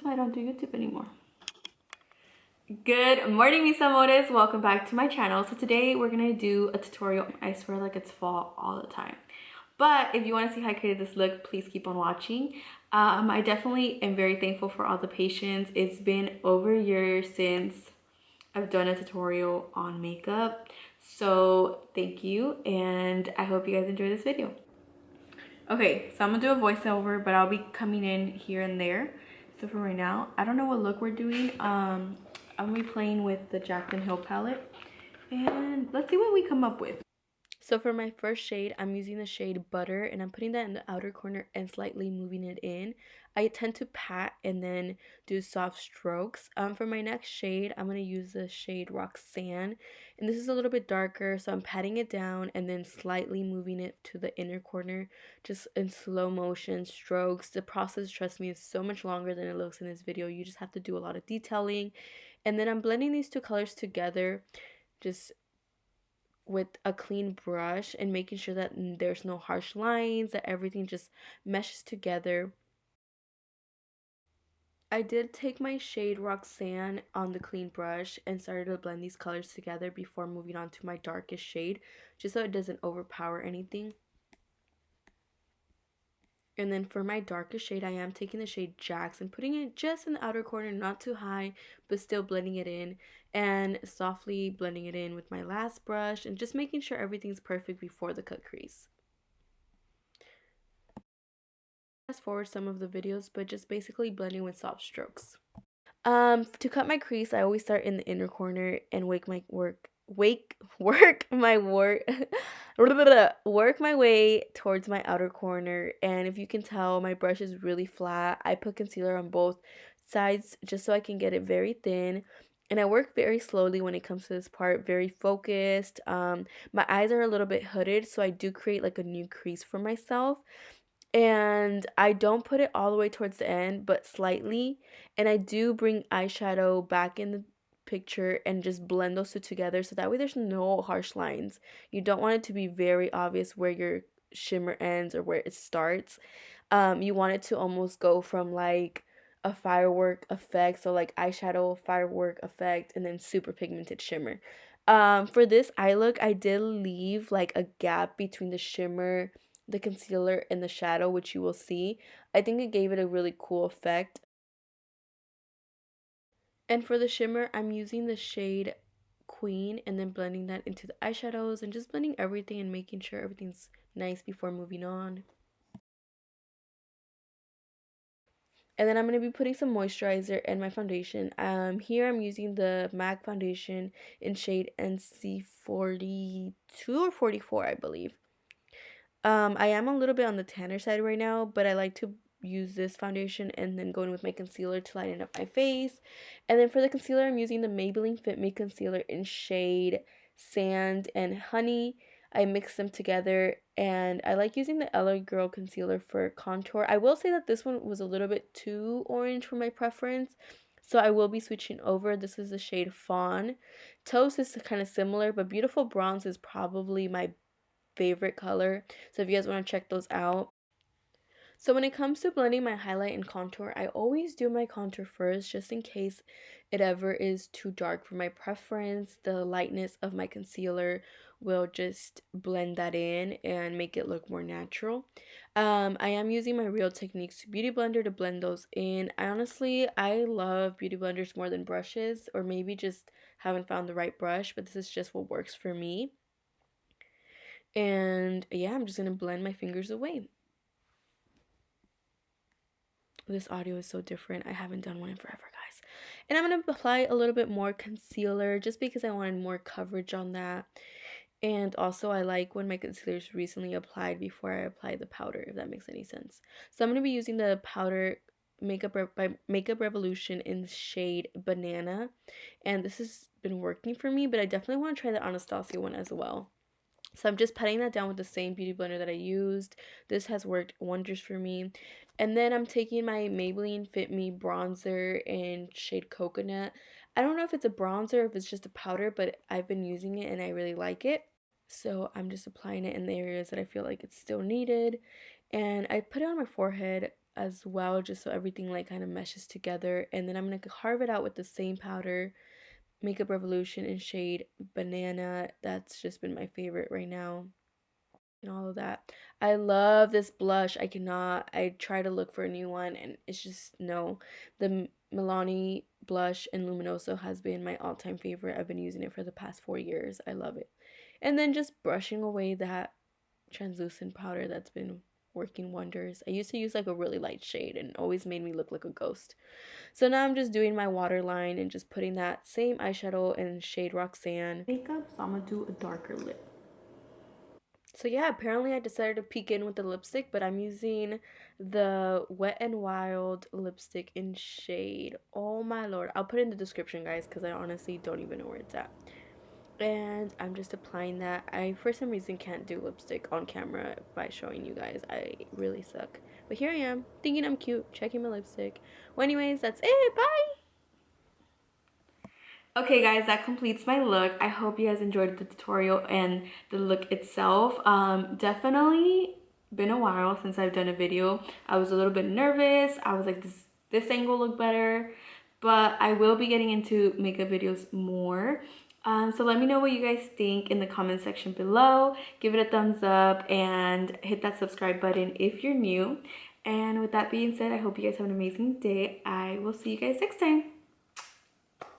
is why I don't do YouTube anymore. Good morning, mis amores. Welcome back to my channel. So today we're gonna do a tutorial. I swear like it's fall all the time. But if you want to see how I created this look, please keep on watching. I definitely am very thankful for all the patience. It's been over a year since I've done a tutorial on makeup. So thank you, and I hope you guys enjoy this video. Okay, so I'm gonna do a voiceover, but I'll be coming in here and there. So for right now, I don't know what look we're doing. I'm gonna be playing with the Jaclyn Hill palette, and let's see what we come up with. So for my first shade, I'm using the shade Butter, and I'm putting that in the outer corner and slightly moving it in. I tend to pat and then do soft strokes. For my next shade, I'm going to use the shade Roxanne, and this is a little bit darker, so I'm patting it down and then slightly moving it to the inner corner, just in slow motion strokes. The process, trust me, is so much longer than it looks in this video. You just have to do a lot of detailing. And then I'm blending these two colors together, just with a clean brush and making sure that there's no harsh lines, that everything just meshes together. I did take my shade Roxanne on the clean brush and started to blend these colors together before moving on to my darkest shade, just so it doesn't overpower anything. And then for my darkest shade, I am taking the shade Jax and putting it just in the outer corner, not too high, but still blending it in, and softly blending it in with my last brush and just making sure everything's perfect before the cut crease. Fast forward some of the videos, but just basically blending with soft strokes. To cut my crease, I always start in the inner corner and work my way towards my outer corner. And if you can tell, my brush is really flat. I put concealer on both sides just so I can get it very thin. And I work very slowly when it comes to this part, very focused. My eyes are a little bit hooded, so I do create like a new crease for myself. And I don't put it all the way towards the end, but slightly. And I do bring eyeshadow back in the picture and just blend those two together, so that way there's no harsh lines. You don't want it to be very obvious where your shimmer ends or where it starts. You want it to almost go from like a firework effect, so like eyeshadow firework effect, and then super pigmented shimmer. For this eye look, I did leave like a gap between the shimmer, the concealer, and the shadow, which you will see. I think it gave it a really cool effect. And for the shimmer, I'm using the shade Queen and then blending that into the eyeshadows and just blending everything and making sure everything's nice before moving on. And then I'm going to be putting some moisturizer and my foundation. Here I'm using the MAC foundation in shade NC42 or 44, I believe. I am a little bit on the tanner side right now, but I like to use this foundation and then go in with my concealer to lighten up my face. And then for the concealer, I'm using the Maybelline Fit Me concealer in shade Sand and Honey. I mix them together, and I like using the LA Girl concealer for contour. I will say that this one was a little bit too orange for my preference, so I will be switching over. This is the shade Fawn. Toast is kind of similar, but Beautiful Bronze is probably my favorite color, so if you guys want to check those out. So when it comes to blending my highlight and contour, I always do my contour first, just in case it ever is too dark for my preference. The lightness of my concealer will just blend that in and make it look more natural. I am using my Real Techniques Beauty Blender to blend those in. I love beauty blenders more than brushes, or maybe just haven't found the right brush, but this is just what works for me. And yeah, I'm just going to blend my fingers away. This audio is so different. I haven't done one in forever, guys. And I'm going to apply a little bit more concealer just because I wanted more coverage on that. And also, I like when my concealer is recently applied before I apply the powder, if that makes any sense. So I'm going to be using the powder by Makeup Revolution in the shade Banana. And this has been working for me, but I definitely want to try the Anastasia one as well. So I'm just patting that down with the same beauty blender that I used. This has worked wonders for me. And then I'm taking my Maybelline Fit Me bronzer in shade Coconut. I don't know if it's a bronzer or if it's just a powder, but I've been using it and I really like it. So I'm just applying it in the areas that I feel like it's still needed. And I put it on my forehead as well, just so everything like kind of meshes together. And then I'm going to carve it out with the same powder, Makeup Revolution in shade Banana. That's just been my favorite right now. And all of that. I love this blush. I try to look for a new one and it's just no. The Milani blush in Luminoso has been my all-time favorite. I've been using it for the past 4 years. I love it. And then just brushing away that translucent powder that's been working wonders. I used to use like a really light shade and it always made me look like a ghost. So now I'm just doing my waterline and just putting that same eyeshadow in shade Roxanne makeup. So I'm gonna do a darker lip. So yeah, apparently I decided to peek in with the lipstick, but I'm using the Wet n Wild lipstick in shade, oh my lord. I'll put it in the description, guys, because I honestly don't even know where it's at. And I'm just applying that. I, for some reason, can't do lipstick on camera by showing you guys. I really suck. But here I am, thinking I'm cute, checking my lipstick. Well, anyways, that's it. Bye! Okay guys, that completes my look. I hope you guys enjoyed the tutorial and the look itself. Definitely been a while since I've done a video. I was a little bit nervous. I was like, this angle look better, but I will be getting into makeup videos more. So let me know what you guys think in the comment section below. Give it a thumbs up and hit that subscribe button if you're new. And with that being said, I hope you guys have an amazing day. I will see you guys next time.